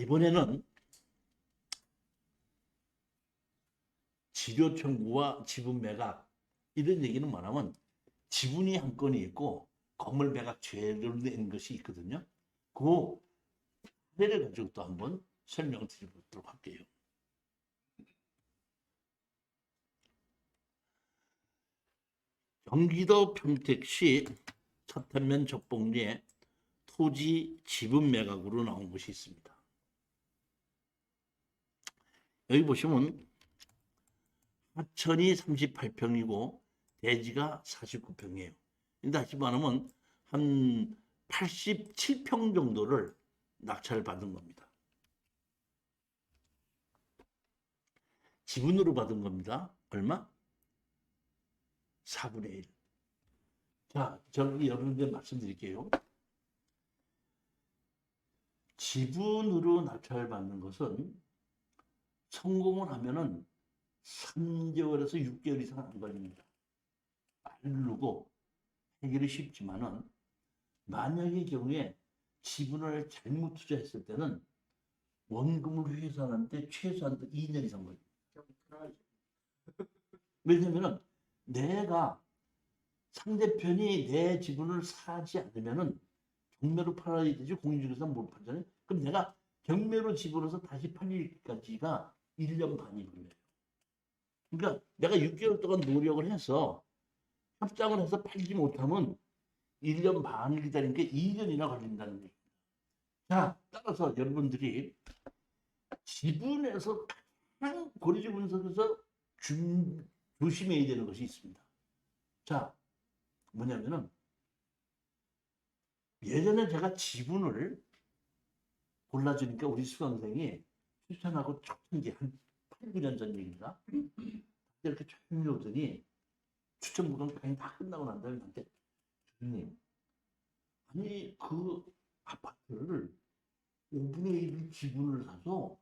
이번에는 지료 청구와 지분 매각 이런 얘기는 뭐냐면 지분이 한 건이 있고 건물 매각 죄를 낸 것이 있거든요. 그 사례를 가지고 또 한번 설명을 드리도록 할게요. 경기도 평택시 서탄면 적봉리에 토지 지분 매각으로 나온 것이 있습니다. 여기 보시면 하천이 38평이고 대지가 49평이에요. 다시 말하면 한 87평 정도를 낙찰을 받은 겁니다. 지분으로 받은 겁니다. 얼마? 4분의 1. 자, 저기 여러분들 말씀드릴게요. 지분으로 낙찰을 받는 것은 성공을 하면은 3개월에서 6개월 이상 안 걸립니다. 빠르고 해결이 쉽지만은 만약의 경우에 지분을 잘못 투자했을 때는 원금을 회수하는데 최소한 2년 이상 걸립니다. 왜냐면은 내가 상대편이 내 지분을 사지 않으면은 경매로 팔아야 되지 공인중개사는 못 팔잖아요. 그럼 내가 경매로 집어넣어서 다시 팔리기까지가 1년 반이 걸려요. 그러니까 내가 6개월 동안 노력을 해서 협상을 해서 팔지 못하면 1년 반을 기다리는 게 2년이나 걸린다는 얘기입니다. 자, 따라서 여러분들이 지분에서 가장 고리지 분석에서 조심해야 되는 것이 있습니다. 자, 뭐냐면은 예전에 제가 지분을 골라주니까 우리 수강생이 추천하고 초창기 한 8, 9년 전 얘기입니다. 이렇게 조용히 오더니 추천 구간까지 다 끝나고 난 다음에 나한테 주님, 아니 그 아파트를 5분의 1 지분을 사서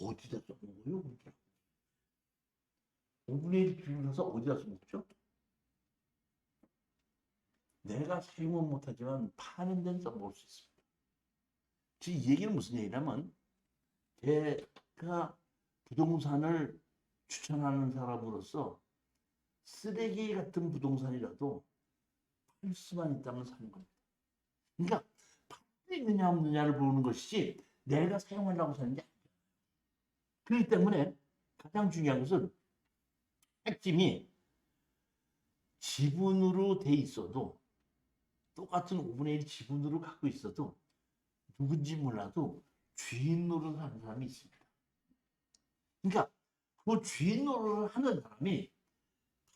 어디다 써먹어요? 그러더라고요. 5분의 1 지분을 사서 어디다 써먹죠? 내가 사용은 못하지만 파는 데는 써먹을 수 있습니다. 지금 이 얘기는 무슨 얘기냐면 제가 부동산을 추천하는 사람으로서 쓰레기 같은 부동산이라도 팔 수만 있다면 사는 겁니다. 그러니까 팔 수 있느냐 없느냐를 보는 것이지 내가 사용하려고 사는 게 아니에요. 그렇기 때문에 가장 중요한 것은 핵심이 지분으로 돼 있어도 똑같은 5분의 1 지분으로 갖고 있어도 누군지 몰라도 주인 노릇을 하는 사람이 있습니다. 그러니까 그 주인 노릇을 하는 사람이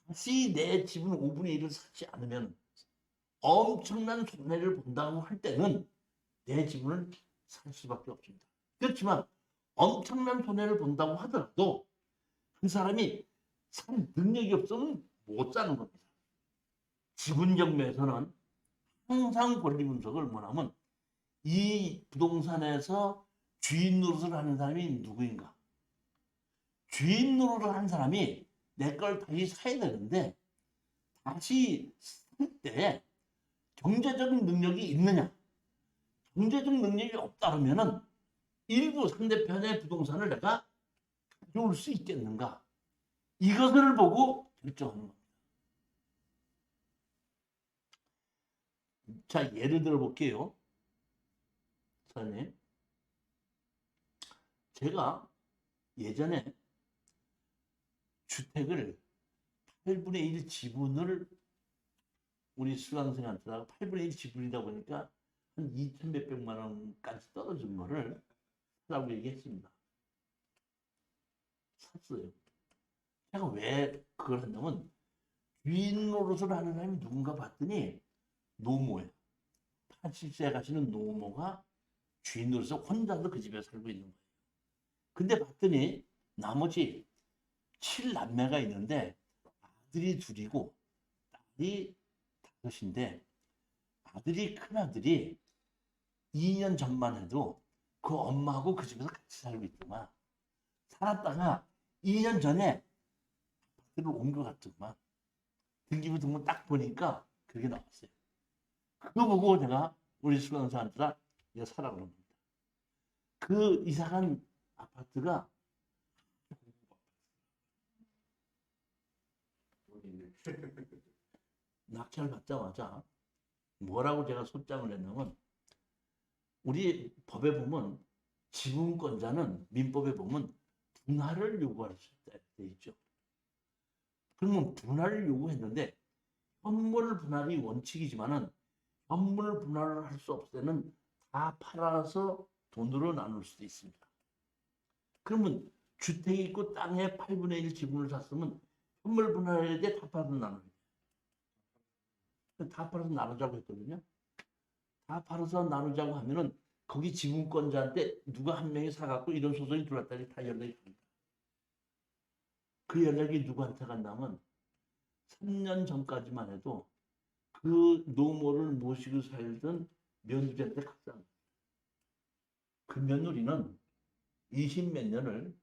다시 내 지분 5분의 1을 사지 않으면 엄청난 손해를 본다고 할 때는 내 지분을 살 수밖에 없습니다. 그렇지만 엄청난 손해를 본다고 하더라도 그 사람이 살 능력이 없으면 못 사는 겁니다. 지분 경매에서는 항상 권리 분석을 뭐냐면 이 부동산에서 주인 노릇을 하는 사람이 누구인가? 주인 노릇을 하는 사람이 내 걸 다시 사야 되는데 다시 살 때 경제적 능력이 있느냐? 경제적 능력이 없다 그러면은 일부 상대편의 부동산을 내가 가져올 수 있겠는가? 이것을 보고 결정하는 겁니다. 자, 예를 들어 볼게요. 사장님, 제가 예전에 주택을 8분의 1 지분을 우리 수강생한테 8분의 1 지분이다 보니까 한 2천 몇백만 원까지 떨어진 거를 사라고 얘기했습니다. 샀어요. 제가 왜 그걸 했냐면 주인 노릇을 하는 사람이 누군가 봤더니 노모예요. 80세 가시는 노모가 주인 노릇을 혼자서 그 집에 살고 있는 거예요. 근데 봤더니 나머지 7남매가 있는데 아들이 둘이고 딸이 5인데 아들이 큰아들이 2년 전만 해도 그 엄마하고 그 집에서 같이 살고 있더만 살았다가 2년 전에 아파트를 옮겨갔더만 등기부등본 딱 보니까 그게 나왔어요. 그거 보고 내가 우리 수강생한테 이거 사라고 합니다. 그 이사간 아파트가 낙찰 받자마자 뭐라고 제가 소장을 했냐면 우리 법에 보면 지분권자는 민법에 보면 분할을 요구할 수 있다 돼 있죠. 그러면 분할을 요구했는데 현물 분할이 원칙이지만은 현물 분할을 할 수 없을 때는 다 팔아서 돈으로 나눌 수도 있습니다. 그러면 주택이 있고 땅에 8분의 1 지분을 샀으면 현물 분할해야 돼? 다 팔아서 나눠야 돼? 다 팔아서 나누자고 했거든요. 다 팔아서 나누자고 하면은 거기 지분권자한테 누가 한 명이 사갖고 이런 소송이 들어왔다니 다 연락이 갑니다. 그 연락이 누구한테 간다면 3년 전까지만 해도 그 노모를 모시고 살던 며느리한테 갔다. 그 며느리는 20몇 년을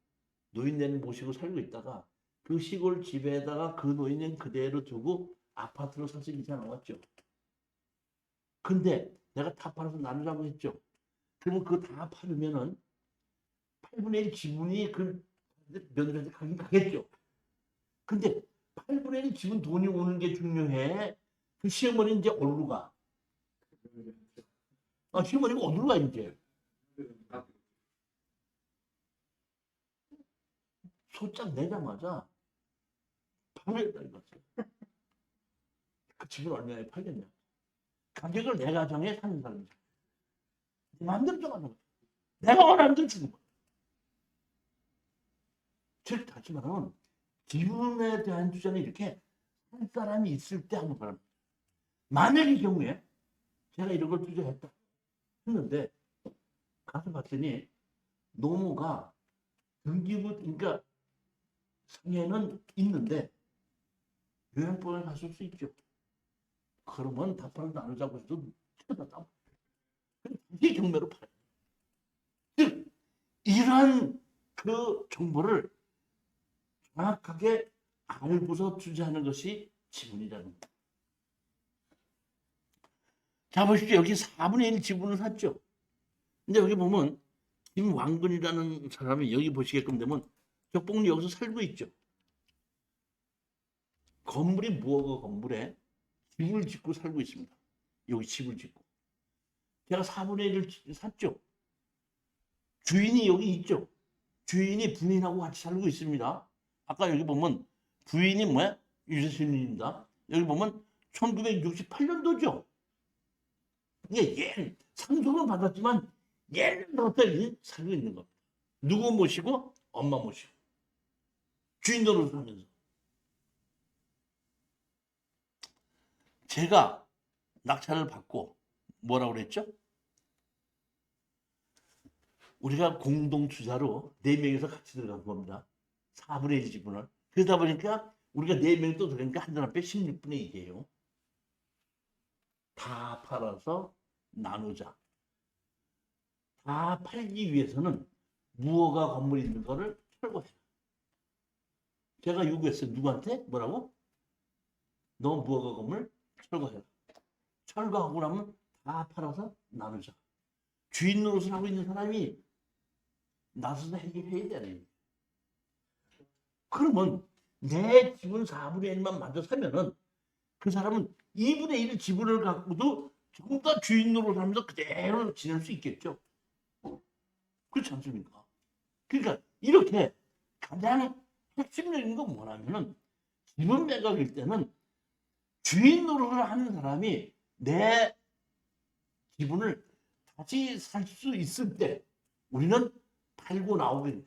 노인네를 모시고 살고 있다가 그 시골 집에다가 그 노인은 그대로 두고 아파트로 사서 이사 나왔죠. 근데 내가 다 팔아서 나누라고 했죠. 그러면 그거 다 팔으면은 8분의 1 지분이 그 며느리한테 가긴 가겠죠. 근데 8분의 1 지분 돈이 오는 게 중요해. 그 시어머니 이제 어디로 가? 시어머니가 어디로 가 이제? 소장 내자마자 바로 달렸어요. 그 집을 얼마에 팔겠냐? 가격을 내가 정해 사는 사람이죠. 마음대로 정하는 거죠. 내가 원하는 대로 주는 거예요. 즉 다시 말하면 기분에 대한 투자는 이렇게 한 사람이 있을 때 하는 거랍니다. 만약의 경우에 제가 이런 걸 투자했다 했는데 가서 봤더니 노무가 등기부 그러니까 상해는 있는데 요양병원에 갔을 수 있죠. 그러면 답판을 나누자고 해도 쳐다다. 이게 경매로 팔아요. 즉 이러한 그 정보를 정확하게 알고서 투자하는 것이 지분이라는 겁니다. 자 보십시오. 여기 4분의 1 지분을 샀죠. 근데 여기 보면 김왕근이라는 사람이 여기 보시게끔 되면 적봉리 여기서 살고 있죠. 건물이 무허가 건물에 집을 짓고 살고 있습니다. 여기 집을 짓고. 제가 4분의 1을 샀죠. 주인이 여기 있죠. 주인이 부인하고 같이 살고 있습니다. 아까 여기 보면 부인이 뭐야? 유재신입니다. 여기 보면 1968년도죠. 이게 상속은 받았지만 옛날부터 살고 있는 겁니다. 누구 모시고? 엄마 모시고. 주인 노릇을 하면서. 제가 낙찰을 받고 뭐라고 그랬죠? 우리가 공동 투자로 4명이서 같이 들어간 겁니다. 4분의 1 지분을. 그러다 보니까 우리가 4명이 또 들어가니까 한 사람 빼 16분의 1이에요. 다 팔아서 나누자. 다 팔기 위해서는 무허가 건물이 있는 거를 철거해. 제가 요구했어요. 누구한테? 뭐라고? 너 무허가 건물 철거해라. 철거하고 나면 다 팔아서 나누자. 주인 노릇을 하고 있는 사람이 나서서 해결해야 되는. 그러면 내 지분 4분의 1만 만져 사면은 그 사람은 2분의 1 지분을 갖고도 전부 다 주인 노릇을 하면서 그대로 지낼 수 있겠죠. 그렇지 않습니까? 그러니까 이렇게 가장 핵심적인 건 뭐냐면은 지분 매각일 때는 주인 노릇을 하는 사람이 내 지분을 다시 살 수 있을 때 우리는 팔고 나오게.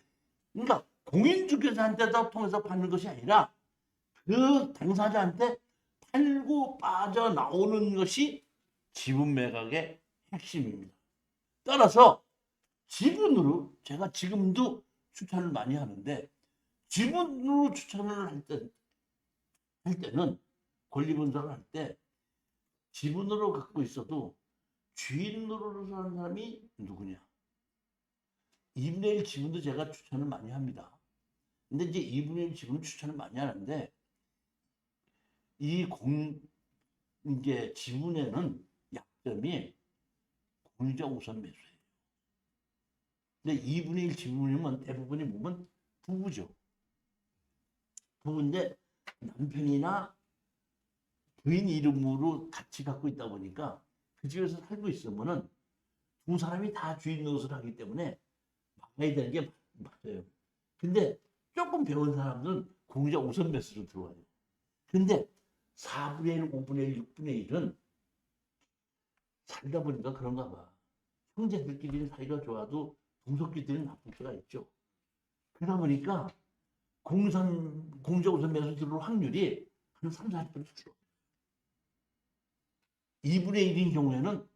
그러니까 공인중개사한테 통해서 받는 것이 아니라 그 당사자한테 팔고 빠져나오는 것이 지분 매각의 핵심입니다. 따라서 지분으로 제가 지금도 추천을 많이 하는데 지분으로 추천을 할 때는 권리 분석을 할 때 지분으로 갖고 있어도 주인 노릇을 하는 사람이 누구냐? 2분의 1 지분도 제가 추천을 많이 합니다. 근데 이제 2분의 1 지분 추천을 많이 하는데 이게 지분에는 약점이 공유자 우선 매수예요. 근데 2분의 1 지분이면 대부분이 보면 부부죠. 부부인데 남편이나 부인 이름으로 같이 갖고 있다 보니까 그 집에서 살고 있으면은 두 사람이 다 주인 노릇을 하기 때문에 막아야 되는 게 맞아요. 근데 조금 배운 사람들은 공자 우선 매수로 들어와요. 근데 4분의 1, 5분의 1, 6분의 1은 살다 보니까 그런가 봐. 형제들끼리 사이가 좋아도 동석끼리는 나쁠 때가 있죠. 그러다 보니까 공자 우선 매수 들어올 확률이 한 3, 40% 줄어. 2분의 1인 경우에는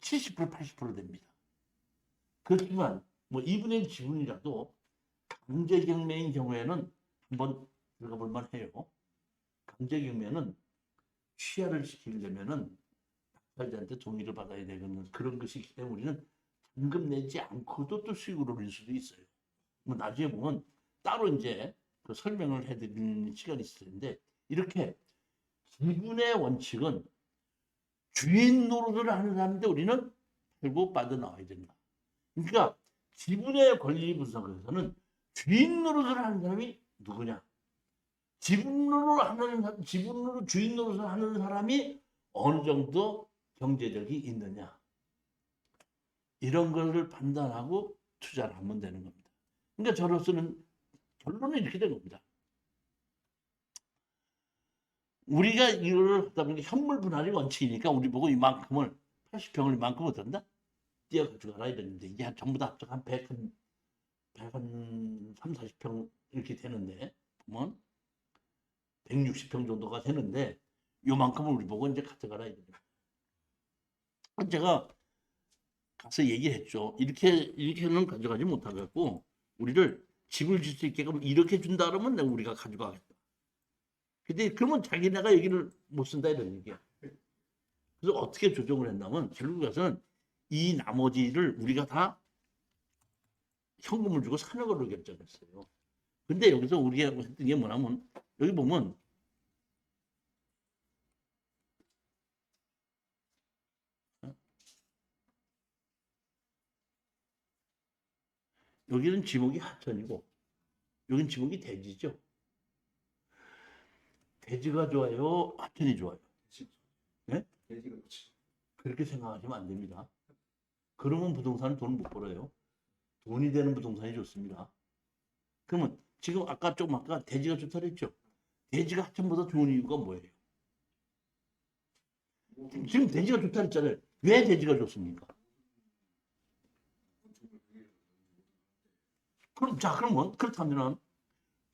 70%, 80% 됩니다. 그렇지만 뭐 2분의 1 지분이라도 강제경매인 경우에는 한번 들어가 볼만 해요. 강제경매는 취하를 시키려면은 낙찰자한테 동의를 받아야 되는 그런 것이 있기 때문에 우리는 잔금 내지 않고도 또 수익을 올릴 수도 있어요. 뭐 나중에 보면 따로 이제 그 설명을 해드리는 시간이 있을 텐데 이렇게 기분의 원칙은 주인 노릇을 하는 사람인데 우리는 결국 빠져나와야 된다. 그러니까 지분의 권리 분석에서는 주인 노릇을 하는 사람이 누구냐? 지분으로 주인 노릇을 하는 사람이 어느 정도 경제력이 있느냐? 이런 것을 판단하고 투자를 하면 되는 겁니다. 그러니까 저로서는 결론은 이렇게 된 겁니다. 우리가 이걸 하다 보니까 현물 분할이 원칙이니까 우리 보고 이만큼을 80평을 이만큼 어떤다? 띄어가지고 알아야 되는데 이게 전부 다 합쳐 한 100, 한 3, 40평 이렇게 되는데 보면 160평 정도가 되는데 요만큼을 우리 보고 이제 가져가라 이거예요. 제가 가서 얘기했죠. 이렇게는 가져가지 못하겠고 우리를 집을 질 수 있게 이렇게 준다 그러면 우리가 가져가겠다. 근데 그러면 자기네가 얘기를 못 쓴다 이런 얘기야. 그래서 어떻게 조정을 했냐면 결국에는 이 나머지를 우리가 다 현금을 주고 사는 걸로 결정했어요. 근데 여기서 우리가 했던 게 뭐냐면 여기 보면 여기는 지목이 하천이고 여기는 지목이 대지죠. 대지가 좋아요? 하천이 좋아요? 네? 돼지가 좋지. 그렇게 생각하시면 안 됩니다. 그러면 부동산은 돈 못 벌어요. 돈이 되는 부동산이 좋습니다. 그러면 지금 아까 대지가 좋다 그랬죠? 대지가 하천보다 좋은 이유가 뭐예요? 지금 대지가 좋다 그랬잖아요. 왜 대지가 좋습니까? 그러면 그렇다면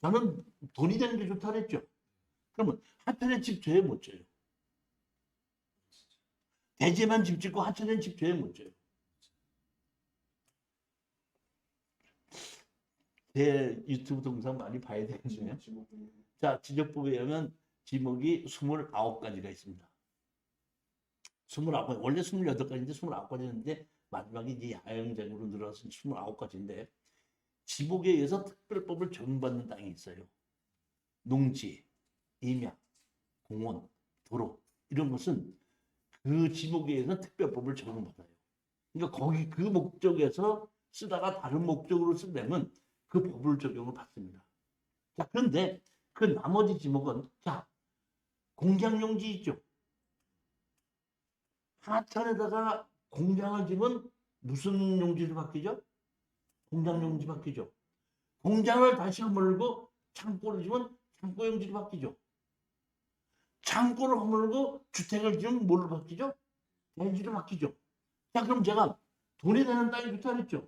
나는 돈이 되는 게 좋다 그랬죠? 그러면 하천에 집 죄에 못 져요. 대지에만 집 짓고 하천에는 집 죄에 못 져요. 제 유튜브 동영상 많이 봐야 되겠네요. 자, 지적법에 의하면 지목이 29가지가 있습니다. 29가지, 원래 28가지인데 29가지인데 마지막에 이제 야영장으로 늘어서 29가지인데 지목에 의해서 특별법을 적용받는 땅이 있어요. 농지, 임야, 공원, 도로 이런 것은 그 지목에 의해서 특별법을 적용받아요. 그러니까 거기 그 목적에서 쓰다가 다른 목적으로 쓰려면 그 법을 적용을 받습니다. 자, 그런데 그 나머지 지목은 자, 공장용지 있죠. 하천에다가 공장을 지면 무슨 용지로 바뀌죠? 공장용지 바뀌죠. 공장을 다시 허물고 창고를 지면 창고용지로 바뀌죠. 창고를 허물고 주택을 지면 뭘로 바뀌죠? 대지로 바뀌죠. 자, 그럼 제가 돈이 되는 땅이 좋다 그랬죠.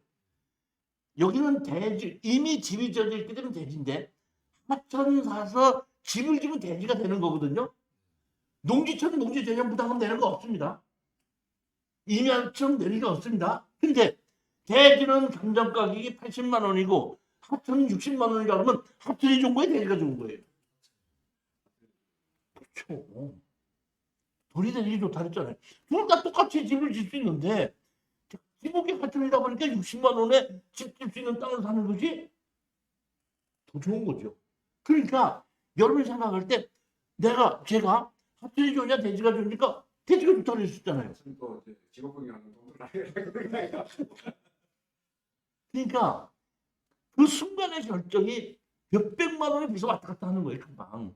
여기는 대지, 이미 집이 져져 있기 때문에 대지인데 하천 사서 집을 지면 대지가 되는 거거든요. 농지촌 농지 대장 부담금 내는 거 없습니다. 임야청 내는 게 없습니다. 근데 대지는 감정 가격이 80만 원이고 하천은 60만 원이라 그러면 하천이 좋은 거예요? 대지가 좋은 거예요? 그렇죠. 돈이 되는 게 좋다 그랬잖아요. 둘 다 똑같이 집을 질 수 있는데 지목이 하천이다 보니까 60만 원에 집 질 수 있는 땅을 사는 것이 더 좋은 거죠. 그러니까 여러분이 생각할 때 제가 하천이 좋냐 대지가 좋으니까 대지가 좋다고 했었잖아요. 또 직업병이 하는 동물을 그러니까 그 순간의 결정이 몇백만 원의 빚이 왔다 갔다 하는 거예요, 금방.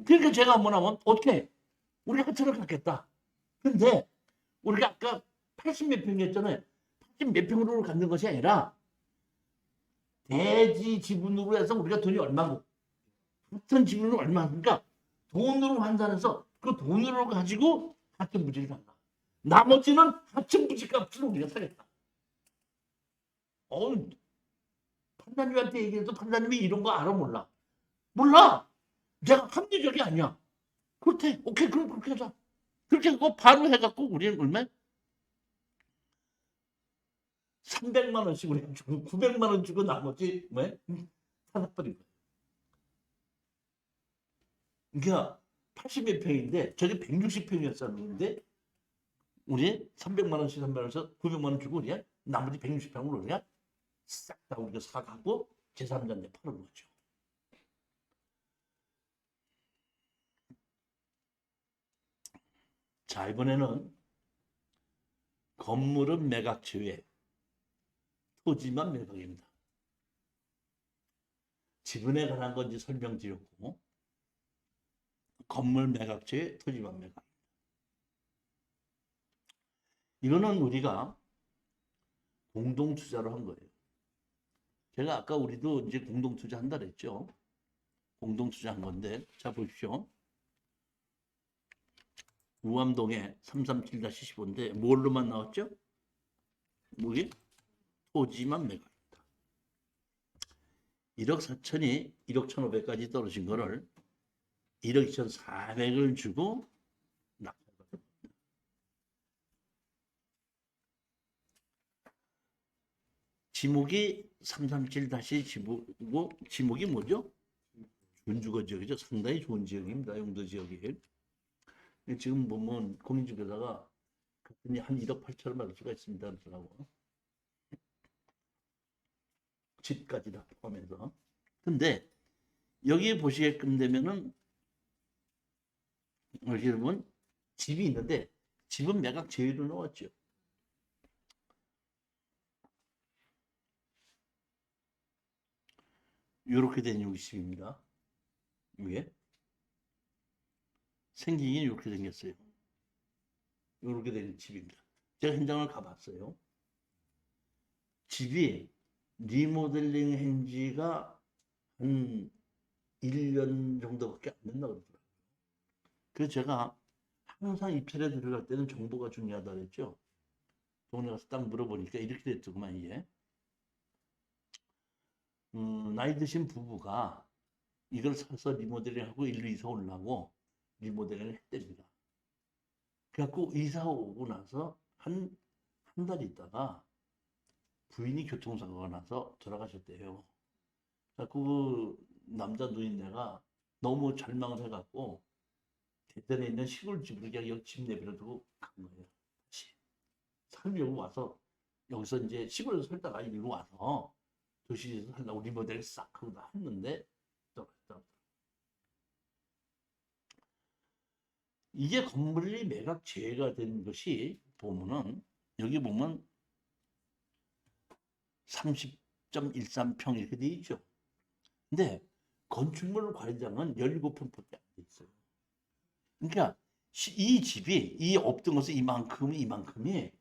그러니까 제가 뭐냐면 어떻게 우리 하천을 갖겠다. 근데 우리가 아까 80 몇 평이었잖아요. 80 몇 평으로 갖는 것이 아니라 대지 지분으로 해서 우리가 돈이 얼마고 하천 지분으로 얼마니까 돈으로 환산해서 그 돈으로 가지고 하천 부지를 산다. 나머지는 하천 부지 값으로 우리가 사겠다. 판사님한테 얘기해도 판사님이 이런 거 알아 몰라? 몰라. 내가 합리적이 아니야. 그렇대. 오케이, 그럼 그렇게 하자. 그렇게 하고 바로 해갖고 우리는 얼마? 300만 원씩 우리 주고 900만 원 주고 나머지 왜? 사사버린 거야. 그러니까 80몇 평인데 저게 160평이었었는데 우리 300만 원씩 300만 원에서 900만 원 주고 우리가 나머지 160평을 우리가 싹 다 우리가 사가고 제3자한테 파는 거죠. 자, 이번에는 건물은 매각 제외, 토지만 매각입니다. 지분에 관한 건지 설명드렸고 건물 매각 제외, 토지만 매각. 이거는 우리가 공동 투자로 한 거예요. 제가 아까 우리도 이제 공동 투자 한다 그랬죠. 공동 투자 한 건데 자 보십시오. 우암동에 337-15인데 뭘로만 나왔죠? 뭐게? 토지만 매각입니다. 1억 4천이 1억 1,500까지 떨어진 거를 1억 2,400을 주고 낙찰받은 겁니다. 지목이 337-15고 지목이 뭐죠? 준주거 지역이죠. 상당히 좋은 지역입니다. 용도 지역이. 지금 보면 공인중개사가 한 1억 8천을 받을 수가 있습니다. 그러더라고. 집까지 다 포함해서. 근데 여기 보시게끔 되면은 여기 보면 집이 있는데 집은 매각 제외로 나왔죠. 이렇게 된 여기 집입니다. 위에 생기긴 이렇게 생겼어요. 이렇게 된 집입니다. 제가 현장을 가봤어요. 집이 리모델링 한 지가 한 1년 정도밖에 안 된다고 그러더라고요. 그래서 제가 항상 입찰에 들어갈 때는 정보가 중요하다 그랬죠. 동네 가서 딱 물어보니까 이렇게 됐더구만 이게. 나이 드신 부부가 이걸 사서 리모델링하고 일로 이사 오려고 리모델링을 했답니다. 그래갖고 이사 오고 나서 한 달 있다가 부인이 교통사고가 나서 돌아가셨대요. 그 남자 노인네가 너무 절망을 해갖고 대전에 있는 시골집으로 그냥 여기 집 내버려두고 간 거예요. 다시 살려고 와서 여기서 이제 시골에서 살다가 일로 와서 도시에서 살려고 리모델을 싹 하고 다 했는데 떨어졌다. 이게 건물이 매각 제외가 된 것이 보면은 여기 보면 30.13평 이렇게 돼 있죠. 근데 건축물 관리장은 17평밖에 안 돼 있어요. 그러니까 이 집이 이 없던 것은 이만큼이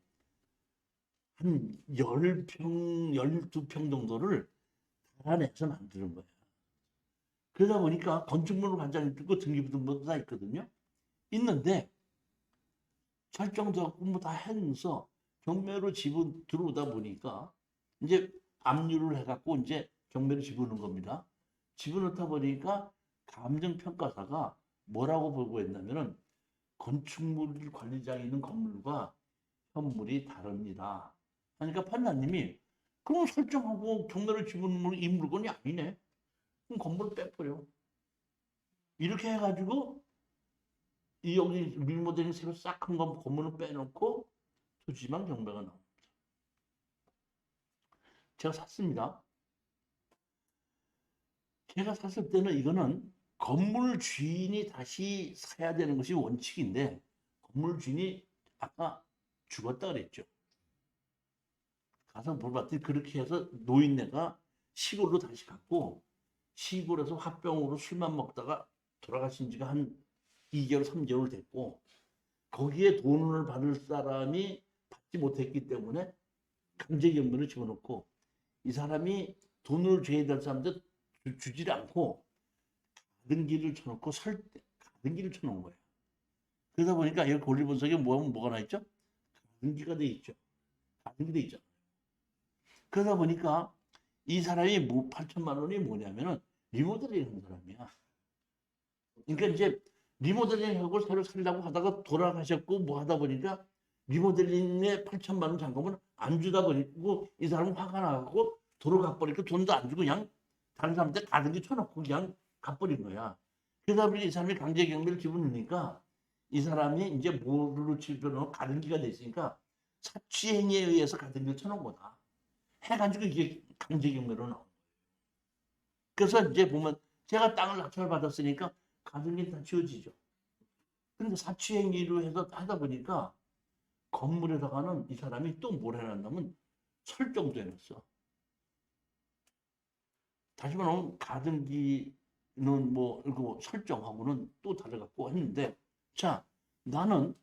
한 10평, 12평 정도를 달아내서 만드는 거야. 그러다 보니까 건축물 관장이 있고 등기부등본도 다 있거든요. 있는데 설정도 하고 뭐 다 해서 경매로 집은 들어오다 보니까 이제 압류를 해갖고 이제 경매로 집어넣은 겁니다. 집어넣다 보니까 감정평가사가 뭐라고 보고했냐면은 건축물 관리장이 있는 건물과 현물이 다릅니다. 그러니까 판사님이 그럼 설정하고 경매를 집어넣으면 이 물건이 아니네. 그럼 건물을 빼버려. 이렇게 해가지고 이 여기 리모델링 새로 싹 한 건 건물을 빼놓고 토지만 경매가 나옵니다. 제가 샀습니다. 제가 샀을 때는 이거는 건물 주인이 다시 사야 되는 것이 원칙인데 건물 주인이 아까 죽었다 그랬죠. 가서 물어봤더니 그렇게 해서 노인네가 시골로 다시 갔고 시골에서 화병으로 술만 먹다가 돌아가신 지가 한 2개월, 3개월 됐고 거기에 돈을 받을 사람이 받지 못했기 때문에 강제경비를 집어넣고 이 사람이 돈을 줘야 될 사람들 주질 않고 가등기를 쳐놓고 가등기를 쳐놓은 거예요. 그러다 보니까 여기 권리분석에 뭐가 나 있죠? 가등기가 돼 있죠. 가등기 돼 있죠. 그러다 보니까 이 사람이 8천만 원이 뭐냐면은 리모델링 한 사람이야. 그러니까 이제 리모델링하고 새로 살려고 하다가 돌아가셨고 뭐 하다 보니까 리모델링에 8천만 원 잔금을 안 주다 보니까 이 사람은 화가 나고 도로 갚버리니까 돈도 안 주고 그냥 다른 사람한테 가등기 쳐놓고 그냥 갚버린 거야. 그러다 보니까 이 사람이 강제경비를 집어넣으니까 이 사람이 이제 뭐로 집어넣어 가등기가 됐으니까 사취행위에 의해서 가등기를 쳐놓은 거다. 해가지고 이게 강제경비로 나온 거예요. 그래서 이제 보면 제가 땅을 낙찰 받았으니까 가등기 다 지워지죠. 그런데 사취행위로 해서 하다 보니까 건물에다가는 이 사람이 또 뭘 해놨냐면 설정도 해놨어. 다시 말하면 가등기는 뭐 이거 설정하고는 또 다르갖고 했는데 자 나는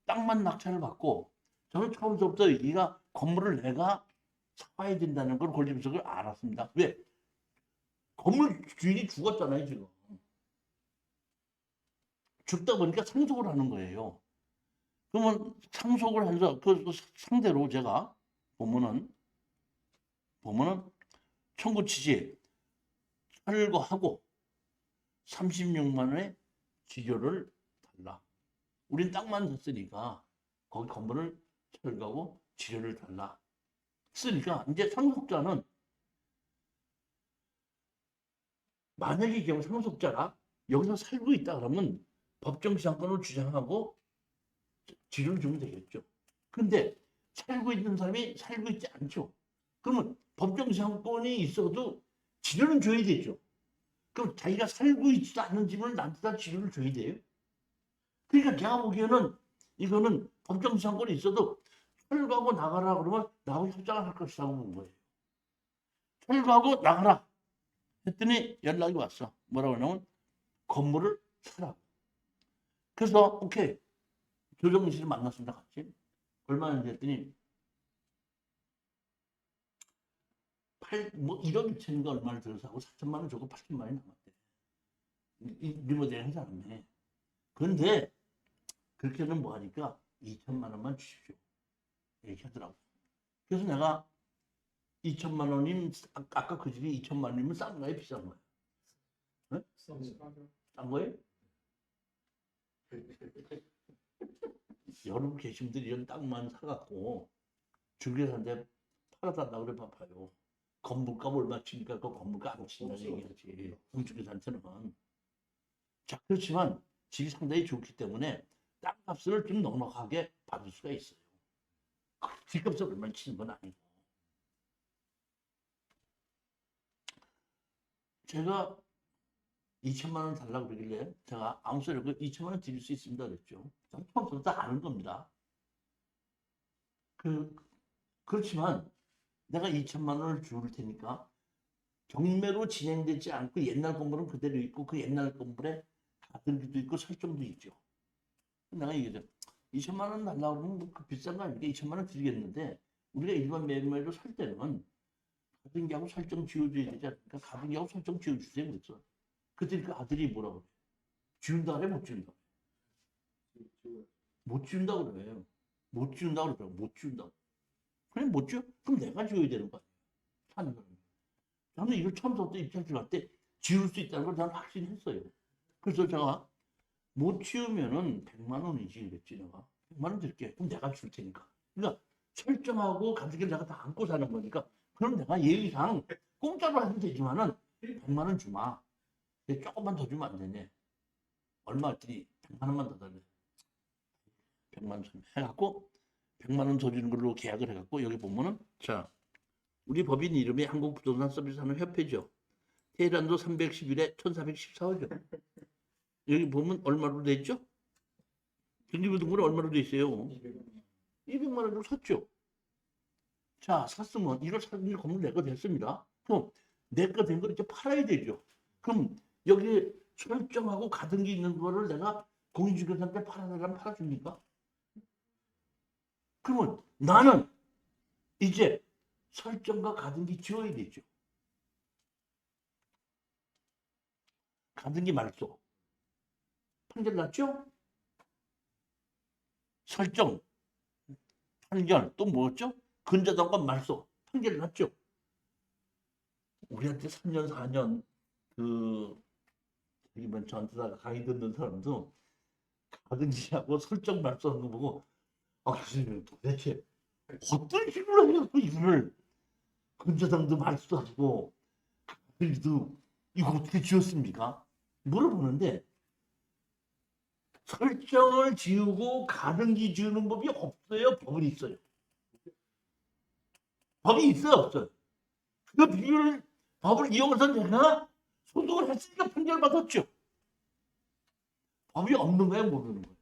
땅만 낙찰을 받고 저는 처음부터 여기가 건물을 내가 사와야 된다는 걸 권리분석을 알았습니다. 왜? 건물 주인이 죽었잖아요 지금. 죽다 보니까 상속을 하는 거예요. 그러면 상속을 해서 그 상대로 제가 보면은 청구 취지에 철거하고 36만 원의 지료를 달라. 우린 땅만 샀으니까 거기 건물을 철거하고 지료를 달라. 쓰니까 이제 상속자는 만약에 이 경우 상속자가 여기서 살고 있다 그러면 법정시한권을 주장하고 지료를 주면 되겠죠. 근데 살고 있는 사람이 살고 있지 않죠. 그러면 법정시한권이 있어도 지료는 줘야 되죠. 그럼 자기가 살고 있지도 않는 집을 나한테 다 지료를 줘야 돼요. 그러니까 제가 보기에는 이거는 법정시한권이 있어도 철거하고 나가라 그러면 나하고 협상을 할 것이라고 본 거예요. 철거하고 나가라 했더니 연락이 왔어. 뭐라고 하냐면 건물을 사라고. 그래서 오케이 조정민 씨를 만났습니다. 같이. 얼마나 됐더니 1억 2천인가 얼마를 들어서 하고 4천만 원 주고 8천만 원이 남았대. 리모델링 한 사람이네. 그런데 그렇게는 뭐 하니까 2천만 원만 주십시오. 얘기하더라고. 그래서 내가 2천만 원이면 아까 그 집이 2천만 원이면 싼 거야 비싼 거야? 네? 싼 거예요? 여러분 계신 분들이 이런 땅만 사갖고 중개사한테 팔아달라고 그래 봐봐요. 건물값 얼마 치니까 그 건물값 안 친다는 얘기하지. 중개사한테는. 자 그렇지만 집이 상당히 좋기 때문에 땅값을 좀 넉넉하게 받을 수가 있어요. 집값을 얼마 치는 건 아니고. 제가 2천만 원 달라고 그러길래 제가 아무 소리 없고 2천만 원 드릴 수 있습니다 그랬죠. 저는 처음부터 다 아는 겁니다. 그렇지만 내가 2천만 원을 줄 테니까 경매로 진행되지 않고 옛날 건물은 그대로 있고 그 옛날 건물에 가등기도 있고 설정도 있죠. 내가 얘기했죠. 2천만 원 달라고 그러면 뭐그 비싼 거 아니니까 2천만 원 드리겠는데 우리가 일반 매매로 살 때는 가등기하고 설정 지워줘야 되지 않습니까? 가등기하고 설정 지워주세요 그랬어. 그때 그 아들이 뭐라고 그래? 지운다 그래 못 지운다 그래? 못 지운다 그래. 못 지운다 그러더라고. 못 지운다. 그래 못 지워? 그럼 내가 지워야 되는 거 아니야. 사는 거는. 저는 이걸 처음부터 입찰을 할 때 지울 수 있다는 걸 저는 확신했어요. 그래서 제가 못 지우면은 100만 원이지 그랬지 내가. 100만 원 드릴게. 그럼 내가 줄 테니까. 그러니까 설정하고 가족을 내가 다 안고 사는 거니까 그럼 내가 예의상 공짜로 하면 되지만은 100만 원 주마. 조금만 더 주면 안 되네. 얼마 했더니 100만 원만 더 달래. 100만 원 해갖고 100만 원 더 주는 걸로 계약을 해갖고 여기 보면은 자 우리 법인 이름이 한국부동산서비스산업협회죠. 테헤란도 311에 1414호죠. 여기 보면 얼마로 돼 있죠? 전기부등본이 얼마로 돼 있어요? 200만 원으로 샀죠. 자, 샀으면 이걸 샀는데 건물 내 거 됐습니다. 그럼 내 거 된 걸 이제 팔아야 되죠. 그럼 여기 설정하고 가등기 있는 거를 내가 공인중개사한테 팔아달라면 팔아줍니까? 그러면 나는 이제 설정과 가등기 지워야 되죠. 가등기 말소. 판결 났죠? 설정, 판결, 또 뭐였죠? 근저당과 말소. 판결 났죠? 우리한테 3년, 4년 이번 저한테 강의 듣는 사람도 가등기하고 설정 말소하는 거 보고 교수님 도대체 어떤 식으로 해갖고 이거를 근저당도 말소하고 가등기도 이거 어떻게 지었습니까? 물어보는데 설정을 지우고 가등기 지우는 법이 없어요? 법은 있어요? 법이 있어요? 없어요? 그 비율 법을 이용해서 내가 소송을 했으니까 판결 받았죠. 법이 없는 거야, 모르는 거야.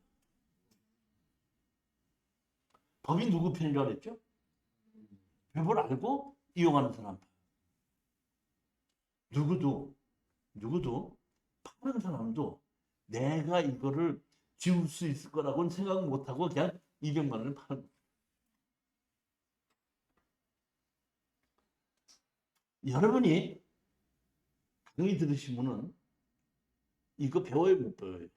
법이 누구 편이라고 했죠? 법을 알고 이용하는 사람. 누구도 파는 사람도 내가 이거를 지울 수 있을 거라고는 생각 못하고 그냥 200만 원을 파는 거야. 여러분이 강의 들으시면은 이거 배워요, 못 배워요?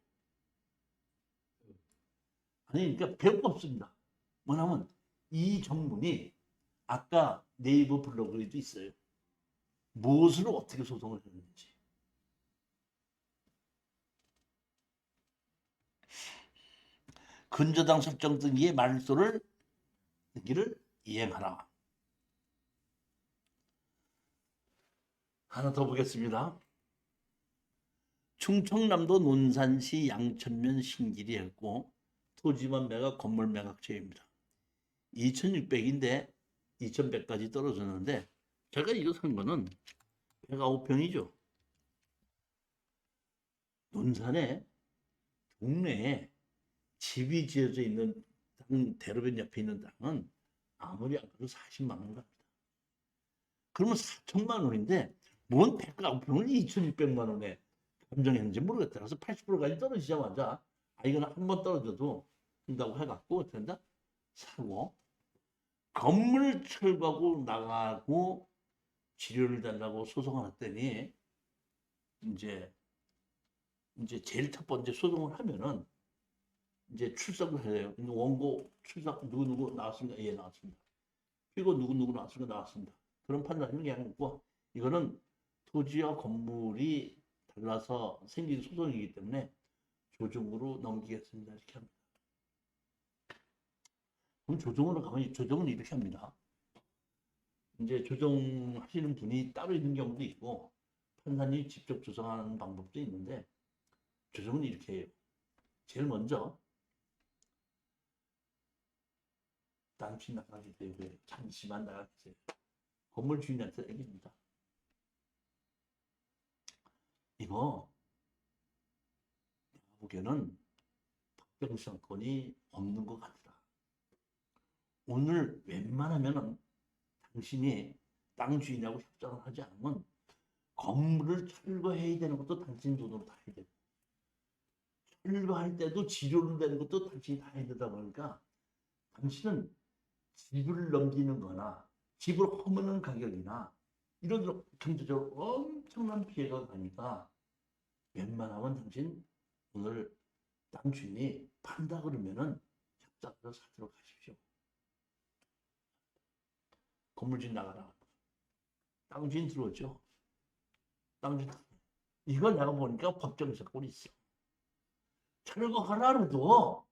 아니, 그러니까 배울 거 없습니다. 뭐냐면 이 전문이 아까 네이버 블로그에도 있어요. 무엇을 어떻게 소송을 했는지. 근저당 설정 등기의 말소를 등기를 이행하라. 하나 더 보겠습니다. 충청남도 논산시 양천면 신길이 했고 토지만 매각 건물 매각죄입니다. 2600인데 2100까지 떨어졌는데 제가 이거 산 거는 109평이죠. 논산에 동네에 집이 지어져 있는 땅, 대로변 옆에 있는 땅은 아무리 안 그래도 40만 원 갑니다. 그러면 4천만 원인데 뭔 109평을 2,600만 원에 감정했는지 모르겠다. 그래서 80%까지 떨어지자마자 이거는 한 번 떨어져도 된다고 해갖고 어떻게 한다? 사고 건물 철거하고 나가고 치료를 달라고 소송을 했더니 이제 제일 첫 번째 소송을 하면은 이제 출석을 해요. 원고 출석 누구 나왔습니다. 예, 나왔습니다. 피고 누구 나왔습니다. 나왔습니다. 그런 판단은 그냥 있고 이거는 토지와 건물이 달라서 생긴 소송이기 때문에 조정으로 넘기겠습니다. 이렇게 합니다. 그럼 조정으로 가면 조정은 이렇게 합니다. 이제 조정하시는 분이 따로 있는 경우도 있고 판사님이 직접 조정하는 방법도 있는데 조정은 이렇게 해요. 제일 먼저 잠시 나가게 되고요. 잠시만 나가 계세요. 건물 주인한테 얘기합니다. 이거 내가 보기에는 법정상권이 없는 것 같다. 오늘 웬만하면은 당신이 땅 주인하고 협상을 하지 않으면 건물을 철거해야 되는 것도 당신 돈으로 다 해야 돼. 철거할 때도 지료를 내는 것도 당신이 다 해야 되다 보니까 당신은 집을 넘기는 거나 집을 허무는 가격이나 이런 경제적으로 엄청난 피해가 가니까 웬만하면 당신 오늘 땅 주인이 판다 그러면은 협상으로 사도록 하십시오. 건물주인 나가라. 땅 주인 들어오죠. 땅 주인 이거 내가 보니까 법정 사건이 있어. 철거하라 그래도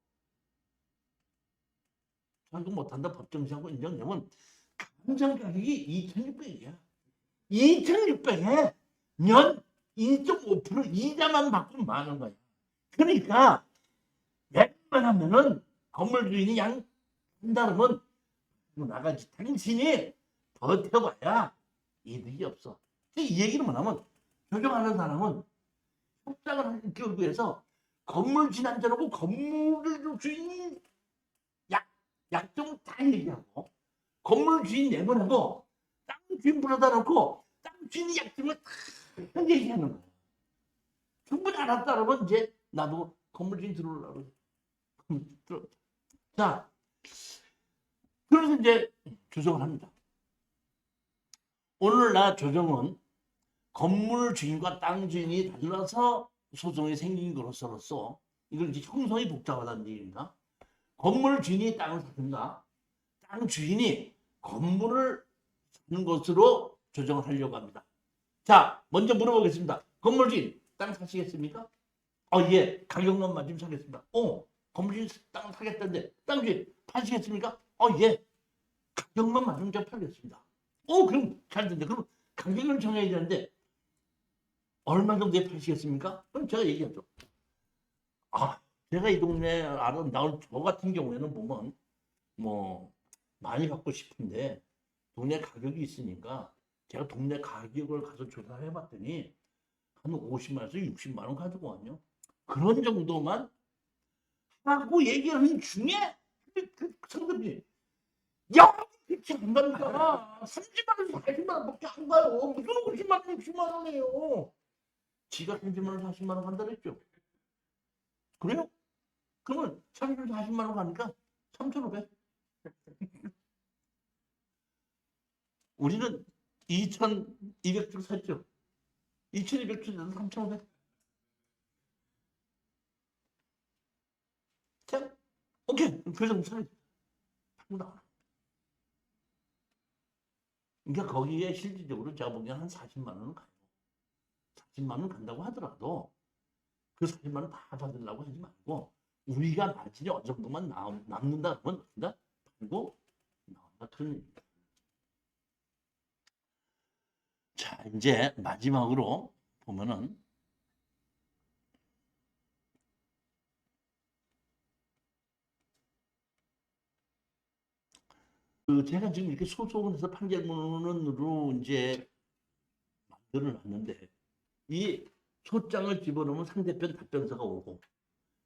철거 못한다 법정 사건 인정되면 감정 가격이 2,600이야. 2,600에 년 2.5% 이자만 받고 많은 거야. 그러니까 웬만하면은 건물 주인이 양 한다면 나가지. 당신이 버텨봐야 이득이 없어. 이 얘기를 뭐냐면 조정하는 사람은 협상을 하는 결국에서 건물 진한자라고 건물 주인 약정 다 얘기하고 건물 주인 내보내고 땅 주인 불러다 놓고 땅 주인이 약점을 다 얘기하는 거야. 충분히 알았다 그러면 이제 나도 건물 주인 들어오려고 그래. 자, 그래서 이제 조정을 합니다. 오늘날 조정은 건물 주인과 땅 주인이 달라서 소송이 생긴 것으로서 이걸 이제 형성이 복잡하다는 얘기입니다. 건물 주인이 땅을 사든가 땅 주인이 건물을 사는 것으로 조정을 하려고 합니다. 자, 먼저 물어보겠습니다. 건물 주인 땅 사시겠습니까? 예. 가격만 맞으면 사겠습니다. 건물 주인 땅 사겠다는데 땅 주인 파시겠습니까? 예. 가격만 맞으면 제가 팔겠습니다. 그럼 잘 된다. 그럼 가격을 정해야 되는데 얼마 정도에 파시겠습니까? 그럼 제가 얘기하죠. 제가 이 동네 아름다운 저 같은 경우에는 보면 뭐 많이 받고 싶은데 동네 가격이 있으니까 제가 동네 가격을 가서 조사를 해봤더니 한 50만원에서 60만원 가지고 왔요. 그런 정도만 하고 얘기하는 중에 그 상대편이 야, 그렇게 안 간다. 30만원, 40만원밖에 안 가요. 무슨 50만원, 60만원이에요. 지가 30만원, 40만원 간다 그랬죠. 그래요? 그러면 30만원, 40만원 가니까 3,500. 우리는 2,200줄 샀죠. 2,200줄에서 3,500. 자, 오케이. 그 정도 사야지. 팔고 나와. 그러니까 거기에 실질적으로 제가 보기엔 한 40만원은 가요. 40만원 간다고 하더라도 그 40만원 다 받으려고 하지 말고 우리가 마진이 어느 정도만 남는다 그러면 팔고 나온다. 그런 얘기입니다. 자, 이제 마지막으로 보면은 제가 지금 이렇게 소송을 해서 판결문으로 이제 만들어 놨는데 이 소장을 집어넣으면 상대편 답변서가 오고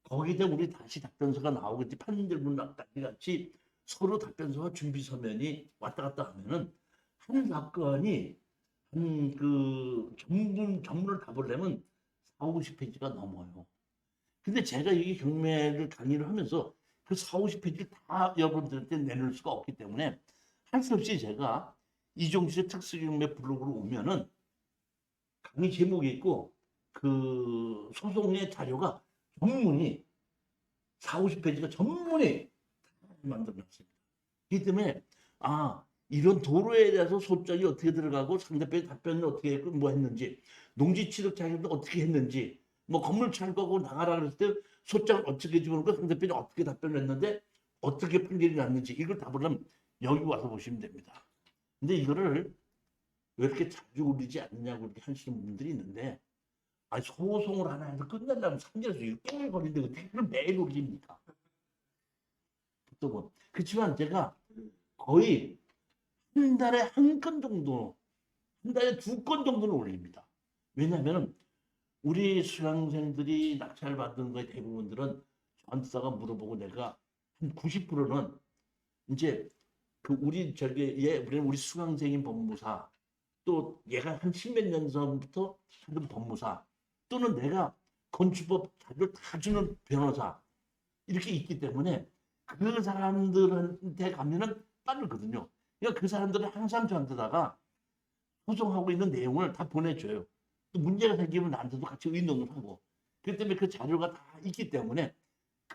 거기다 우리 다시 답변서가 나오겠지. 판결문까지 같이 서로 답변서와 준비 서면이 왔다 갔다 하면은 한 사건이 전문을 다 보려면 4, 50페이지가 넘어요. 근데 제가 이 경매를 강의를 하면서 그 4, 50페이지를 다 여러분들한테 내놓을 수가 없기 때문에 할 수 없이 제가 이종실의 특수경매 블로그로 오면은 강의 제목이 있고 그 소송의 자료가 전문이 4, 50페이지가 전문이 만들어놨습니다. 그렇기 때문에 이런 도로에 대해서 소장이 어떻게 들어가고 상대편의 답변은 어떻게 했고 뭐 했는지 농지 취득 자격도 어떻게 했는지 뭐 건물 철거하고 나가라 그랬을 때 소장을 어떻게 집어넣고 상대편이 어떻게 답변을 했는데 어떻게 판결이 났는지 이걸 다 보려면 여기 와서 보시면 됩니다. 근데 이거를 왜 이렇게 자주 올리지 않느냐고 이렇게 하시는 분들이 있는데 소송을 하나 해서 끝내려면 3개월에서 6개월 걸리는데 어떻게 그걸 매일 올립니까? 또 뭐. 그렇지만 제가 거의 한 달에 한 건 정도, 한 달에 2건 정도는 올립니다. 왜냐하면 우리 수강생들이 낙찰 받은 거의 대부분들은 저한테다가 물어보고 내가 한 90%는 이제 우리 수강생인 법무사 또 얘가 한 10몇 년 전부터 하던 법무사 또는 내가 건축법 자료를 다 주는 변호사 이렇게 있기 때문에 그 사람들한테 가면은 빠르거든요. 그러니까 그 사람들은 항상 저한테다가 소송하고 있는 내용을 다 보내줘요. 또 문제가 생기면 나한테도 같이 의논을 하고. 그렇기 때문에 그 자료가 다 있기 때문에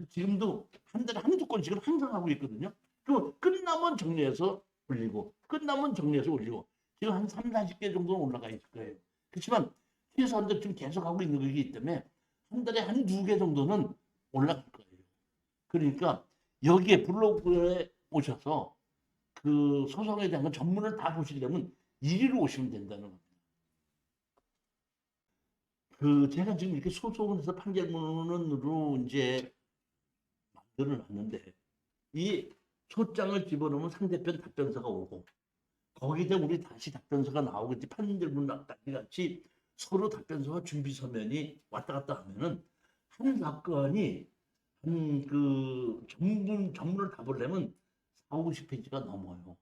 지금도 한 달에 한두 건씩은 항상 하고 있거든요. 또 끝나면 정리해서 올리고 끝나면 정리해서 올리고 지금 한 3, 40개 정도는 올라가 있을 거예요. 그렇지만 최소한도 지금 계속 하고 있는 거기 때문에 한 달에 한 2개 정도는 올라갈 거예요. 그러니까 여기에 블로그에 오셔서 그 소송에 대한 전문을 다 보시려면 이리로 오시면 된다는 겁니다. 제가 지금 이렇게 소송을 해서 판결문으로 이제 만들어 놨는데 이 소장을 집어넣으면 상대편 답변서가 오고 거기다 우리 다시 답변서가 나오겠지. 판결문까지 같이 서로 답변서와 준비 서면이 왔다 갔다 하면은 한 사건이 전문을 다 보려면 4, 50페이지가 넘어요.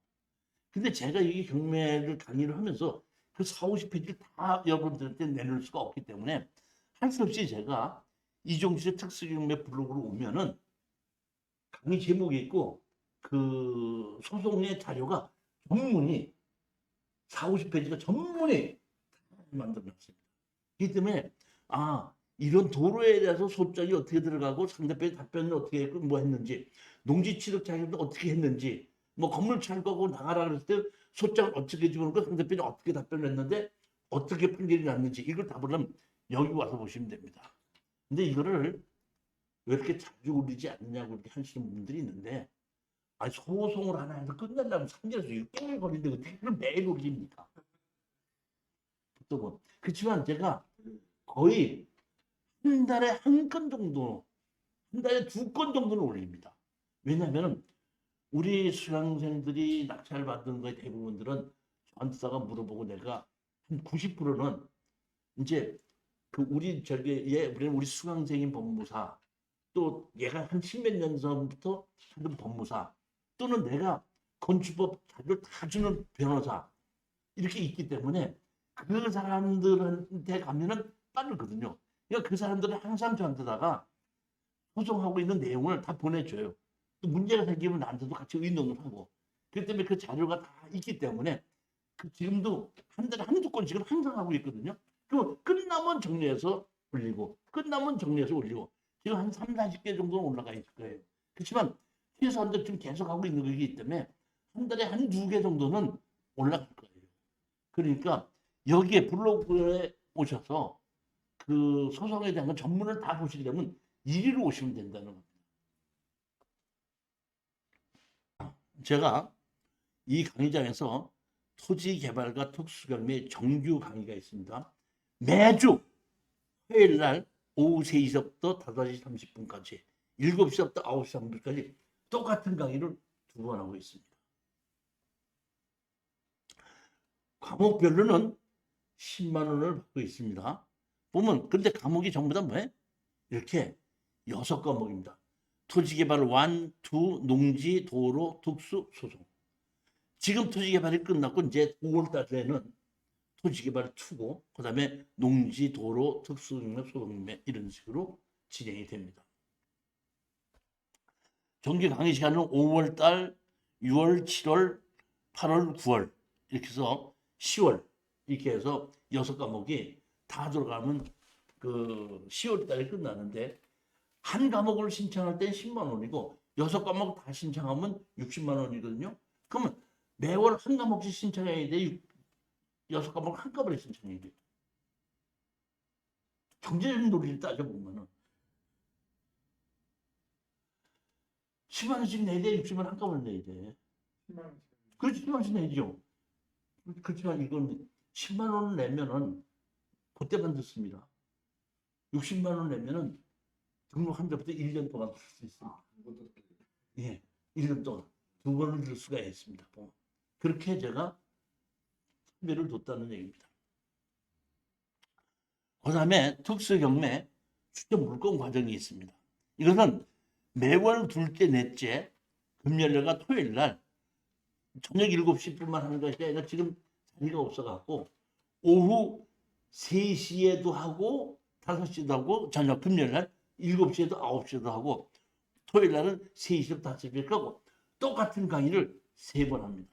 근데 제가 이 경매를 강의를 하면서 그 4, 50페이지를 다 여러분들한테 내놓을 수가 없기 때문에 할 수 없이 제가 이종실의 특수경매 블로그로 오면은 강의 제목이 있고 그 소송의 자료가 전문이 4, 50페이지가 전문이 만들어놨습니다. 그렇기 때문에 이런 도로에 대해서 소장이 어떻게 들어가고 상대편의 답변을 어떻게 했고 뭐 했는지 농지 취득 자격도 어떻게 했는지 뭐 건물 철거하고 나가라 그랬을 때 소장을 어떻게 집어넣고 상대편이 어떻게 답변을 했는데 어떻게 판결이 났는지 이걸 다 보려면 여기 와서 보시면 됩니다. 근데 이거를 왜 이렇게 자주 올리지 않느냐고 이렇게 하시는 분들이 있는데 소송을 하나 해서 끝내려면 3개월에서 6개월 걸리는데 어떻게 그걸 매일 올립니까? 또 뭐. 그렇지만 제가 거의 한 달에 한 건 정도, 한 달에 2건 정도는 올립니다. 왜냐하면 우리 수강생들이 낙찰 받은 거의 대부분들은 저한테다가 물어보고 내가 한 90%는 이제 그 우리 우리는 우리 수강생인 법무사 또 얘가 한 십몇 년 전부터 하던 법무사 또는 내가 건축법 자료를 다 주는 변호사 이렇게 있기 때문에 그 사람들한테 가면은 빠르거든요. 그러니까 그 사람들은 항상 저한테다가 소송하고 있는 내용을 다 보내줘요. 또 문제가 생기면 나한테도 같이 의논을 하고. 그렇기 때문에 그 자료가 다 있기 때문에 지금도 한 달에 한두 건씩은 항상 하고 있거든요. 그 끝나면 정리해서 올리고 끝나면 정리해서 올리고 지금 한 3, 40개 정도는 올라가 있을 거예요. 그렇지만 최소한도 지금 계속 하고 있는 거기 때문에 한 달에 한 2개 정도는 올라갈 거예요. 그러니까 여기에 블로그에 오셔서 그 소송에 대한 전문을 다 보시려면 이리로 오시면 된다는 겁니다. 제가 이 강의장에서 토지개발과 특수경매 정규 강의가 있습니다. 매주 화요일 날 오후 3시부터 5시 30분까지 7시부터 9시 30분까지 똑같은 강의를 2번 하고 있습니다. 과목별로는 10만 원을 받고 있습니다. 보면 근데 과목이 전부 다 뭐예요? 이렇게 6과목입니다. 토지개발 1, 2, 농지, 도로, 특수, 소송. 지금 토지개발이 끝났고 이제 5월 달에는 토지개발 2고 그다음에 농지, 도로, 특수경매, 소송경매 이런 식으로 진행이 됩니다. 정기 강의 시간은 5월 달, 6월, 7월, 8월, 9월 이렇게 해서 10월 이렇게 해서 6과목이 다 들어가면 그 10월 달에 끝나는데 한 과목을 신청할 땐 10만 원이고 6과목 다 신청하면 60만 원이거든요. 그러면 매월 한 과목씩 신청해야 돼. 6과목 한꺼번에 신청해야 돼. 경제적인 논리를 따져보면은 10만 원씩 내야 돼, 60만 원 한꺼번에 내야 돼. 10만 원씩. 그렇지, 10만 원씩 내죠. 그렇지만 이건 10만 원을 내면은 그때만 듣습니다. 60만 원 내면은 등록한 데부터 1년 동안 들 수 있습니다. 예, 1년 동안 2번을 들 수가 있습니다. 그렇게 제가 선배를 뒀다는 얘기입니다. 그 다음에 특수경매 추적 물건 과정이 있습니다. 이것은 매월 둘째, 넷째, 금요일과 토요일 날 저녁 7시뿐만 하는 것이 아니라 지금 자리가 없어갖고 오후 3시에도 하고 5시도 하고 저녁 금요일 날 7시에도 9시에도 하고 토요일 날은 3시부터 5시까지 하고 똑같은 강의를 3번 합니다.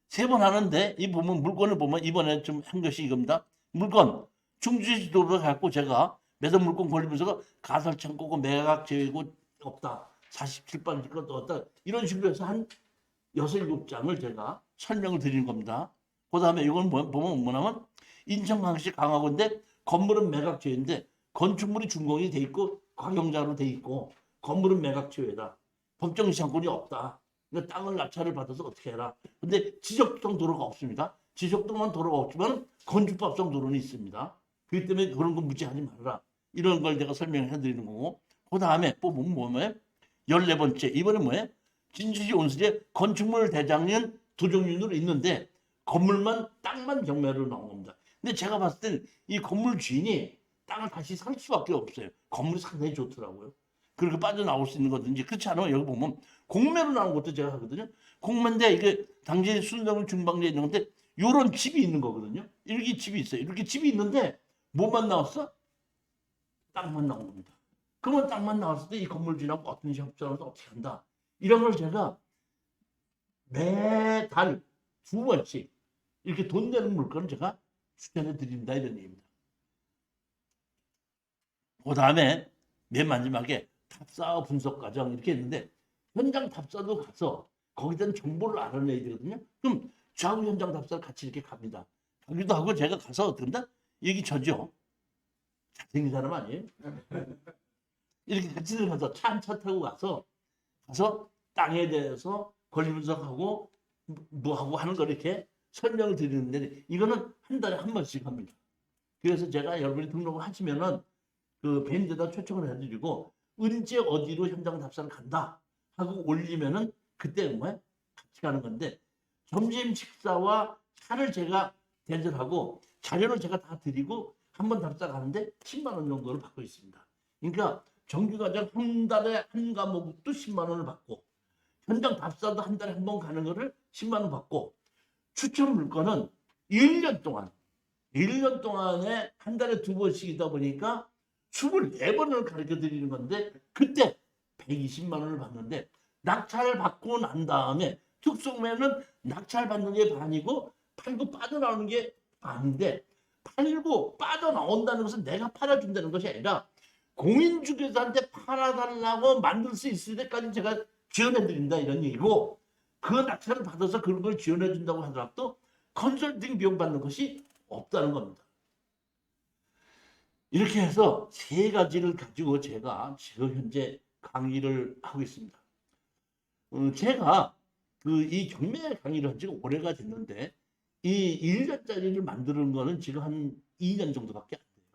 3번 하는데 이 보면 물건을 보면 이번에 좀 한 것이 이겁니다. 물건 충주지도를 갖고 제가 매도 물건 걸리면서 가설 창고고 매각 제외고 없다. 47번 것 없다. 이런 식으로 해서 한 6, 7장을 제가 설명을 드리는 겁니다. 그 다음에 이건 보면 뭐냐면 인천광역시 강화군데 건물은 매각 제외인데 건축물이 준공이 돼 있고 과경자로 돼 있고 건물은 매각 제외다. 법정 시장권이 없다. 그러니까 땅을 낙찰을 받아서 어떻게 해라. 근데 지적성 도로가 없습니다. 지적도만 도로가 없지만 건축법상 도로는 있습니다. 그렇기 때문에 그런 거 무지하지 말아라. 이런 걸 내가 설명을 해드리는 거고 그 다음에 뽑으면 뭐예요? 14번째 이번에 뭐예요? 진주시 온수지에 건축물 대장은 두 종류로 있는데 건물만 땅만 경매로 나온 겁니다. 근데 제가 봤을 땐 이 건물 주인이 땅을 다시 살 수밖에 없어요. 건물이 상당히 좋더라고요. 그렇게 빠져나올 수 있는 거든지 그렇지 않아요. 여기 보면 공매로 나온 것도 제가 하거든요. 공매인데 이게 당시 순정 중방제에 있는 건데 요런 집이 있는 거거든요. 이렇게 집이 있어요. 이렇게 집이 있는데 뭐만 나왔어? 땅만 나온 겁니다. 그러면 땅만 나왔을 때 이 건물 지나고 어떤 협조하면서 어떻게 한다. 이런 걸 제가 매달 2번씩 이렇게 돈 되는 물건을 제가 추천해 드린다 이런 얘기입니다. 그 다음에 맨 마지막에 답사 분석 과정 이렇게 했는데 현장 답사도 가서 거기에 대한 정보를 알아내야 되거든요. 그럼 저하고 현장 답사를 같이 이렇게 갑니다. 가기도 하고 제가 가서 어떻게 한다? 여기 저죠. 잘생긴 사람 아니에요? 이렇게 같이 들어가서 차 한 차 타고 가서 땅에 대해서 권리 분석하고 뭐하고 하는 걸 이렇게 설명을 드리는데 이거는 한 달에 한 번씩 합니다. 그래서 제가 여러분이 등록을 하시면은 그 밴드에다 초청을 해드리고 언제 어디로 현장 답사를 간다 하고 올리면은 그때 뭐 같이 가는 건데 점심 식사와 차를 제가 대절하고 자료를 제가 다 드리고 한 번 답사 가는데 10만 원 정도를 받고 있습니다. 그러니까 정규과정 한 달에 한 과목도 10만 원을 받고 현장 답사도 한 달에 한 번 가는 거를 10만 원 받고 추천 물건은 1년 동안에 한 달에 2번씩이다 보니까 24번을 가르쳐 드리는 건데 그때 120만 원을 받는데 낙찰을 받고 난 다음에 특송매는 낙찰 받는 게 반이고 팔고 빠져나오는 게 반인데 팔고 빠져나온다는 것은 내가 팔아준다는 것이 아니라 공인중개사한테 팔아달라고 만들 수 있을 때까지 제가 지원해드린다 이런 얘기고 그 낙찰을 받아서 그런 걸 지원해준다고 하더라도 컨설팅 비용 받는 것이 없다는 겁니다. 이렇게 해서 세 가지를 가지고 제가 지금 현재 강의를 하고 있습니다. 제가 이 경매 강의를 한 지가 오래가 됐는데 이 1년짜리를 만드는 거는 지금 한 2년 정도밖에 안 돼요.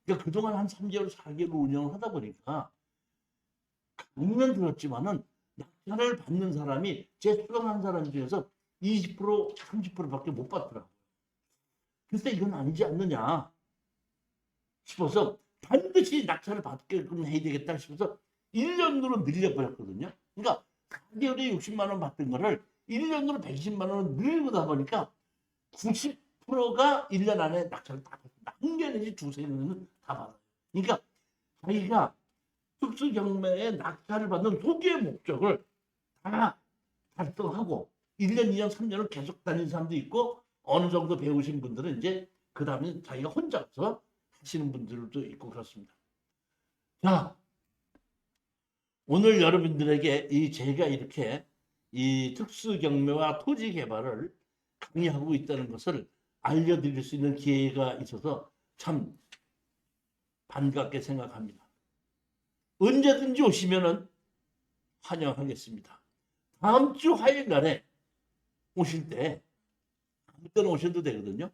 그러니까 그동안 한 3개월, 4개월 운영을 하다 보니까 강의는 들었지만은 낙찰을 받는 사람이 제 수강한 사람 중에서 20%, 30%밖에 못 받더라고요. 글쎄 이건 아니지 않느냐 싶어서 반드시 낙찰을 받게끔 해야 되겠다 싶어서 1년으로 늘려버렸거든요. 그러니까 4개월에 60만 원 받던 거를 1년으로 120만 원을 늘리다 보니까 90%가 1년 안에 낙찰을 다 받습니다. 한 개 내지 두세 개는 다 받아요. 그러니까 자기가 특수경매에 낙찰을 받는 소기의 목적을 다 달성하고 1년, 2년, 3년을 계속 다니는 사람도 있고 어느 정도 배우신 분들은 이제 그 다음에 자기가 혼자서 하시는 분들도 있고 그렇습니다. 자, 오늘 여러분들에게 제가 이렇게 이 특수경매와 토지개발을 강의하고 있다는 것을 알려드릴 수 있는 기회가 있어서 참 반갑게 생각합니다. 언제든지 오시면은 환영하겠습니다. 다음 주 화요일 날에 오실 때 아무 때나 오셔도 되거든요.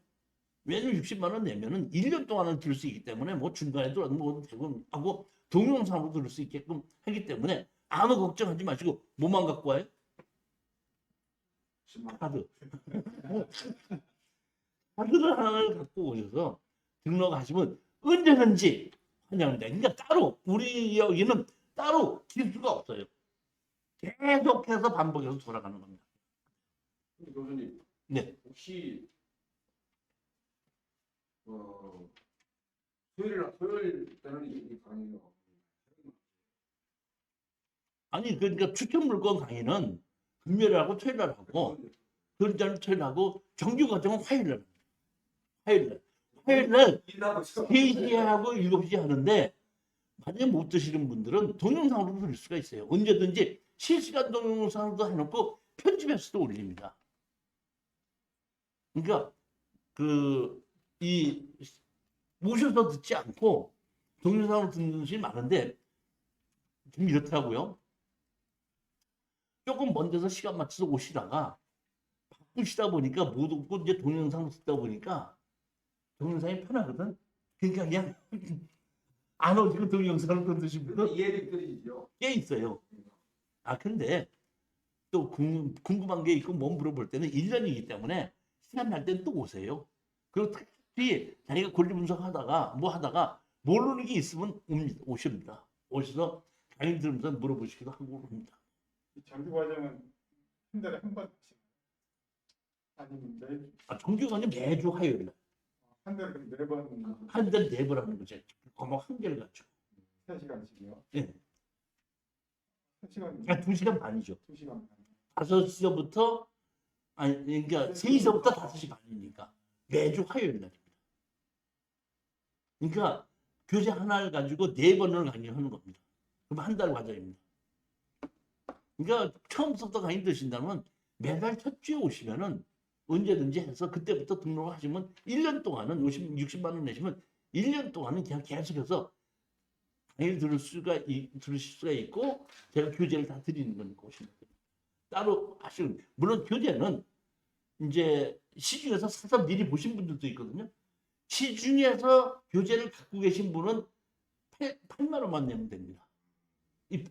왜냐면 60만 원 내면은 1년 동안은 들을 수 있기 때문에 뭐 중간에 들어도 뭐 되고 하고 동영상으로 들을 수 있게끔 하기 때문에 아무 걱정하지 마시고 뭐만 갖고 와요? 카드. 카드를 하나를 갖고 오셔서 등록하시면 언제든지 환영합니다. 그러니까 따로 우리 여기는 따로 기수가 없어요. 계속해서 반복해서 돌아가는 겁니다. 교수님, 네. 혹시 토요일 때는 이 강의가 아니 그러니까 추천 물건 강의는 금요일에 하고 토요일에 하고 그런 토요일에 하고 정규 과정은 화요일에 합니다. 화요일날 3시에 하고 7시에 하는데 만약에 못 드시는 분들은 동영상으로 들을 수가 있어요. 언제든지 실시간 동영상도 해놓고 편집해서도 올립니다. 그러니까 이 모셔서 듣지 않고 동영상으로 듣는 것이 많은데 좀 이렇더라고요. 조금 먼 데서 시간 맞춰서 오시다가 바쁘시다 보니까 못 오고 이제 동영상 듣다 보니까 동영상이 편하거든. 그러니까 그냥 안 오시고 동영상을 듣으신 분은 이해력이 떨어지죠. 꽤 있어요. 아 근데 또 궁금한 게 있고 뭐 물어볼 때는 1년이기 때문에 시간 날 때는 또 오세요. 그리고 특히 자기가 권리 분석하다가 뭐 하다가 모르는 게 있으면 오십니다. 오셔서 강의 들으면서 물어보시기도 하고 합니다. 이 정규 과정은 한 달에 한 번 아니면 매주 정규 과정 매주 화요일 날. 한 달에 그럼 네 번, 한 달에 4번 하는 거죠. 고막 한개를 갖죠. 3시간씩이요. 예. 3시간, 2시간 반이죠. 2시간 반. 5시부터 아니 그러니까 3시부터 5시 반이니까 매주 화요일 날입니다. 그러니까 교재 하나를 가지고 4번을 강의하는 겁니다. 그럼 한 달 과정입니다. 그러니까 처음부터 강의 드신다면 매달 첫 주에 오시면은 언제든지 해서 그때부터 등록하시면 1년 동안은 60만 원 내시면 1년 동안은 그냥 계속해서 강의를 들으실 수가 있고 제가 교재를 다 드리는 거니까 오시면 됩니다. 따로 하시는 물론 교재는 이제 시중에서 사서 미리 보신 분들도 있거든요. 시중에서 교재를 갖고 계신 분은 8만 원만 내면 됩니다.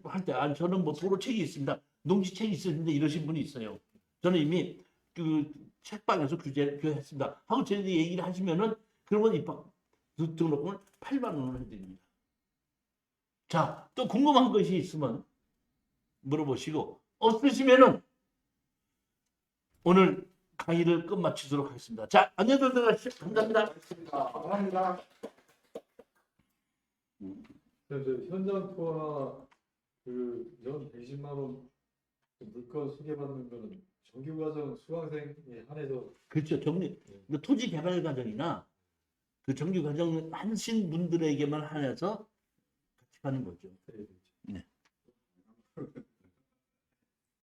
할 때 저는 뭐 도로책이 있습니다. 농지책이 있었는데 이러신 분이 있어요. 저는 이미 그 책방에서 교했습니다. 하고 저희들 얘기를 하시면은 그러면 입학 등록금을 8만 원을 해드립니다. 자, 또 궁금한 것이 있으면 물어보시고 없으시면은 오늘 강의를 끝마치도록 하겠습니다. 자, 안녕히 들어가십시오. 감사합니다. 감사합니다. 그래서 현장 투어나 연 120만 원 물건 소개받는 거는 정규과정 수강생에 한해서 그렇죠. 그 토지 개발 과정이나 그 정규 과정 하신 분들에게만 한해서 같이 가는 거죠. 해야 되죠. 네.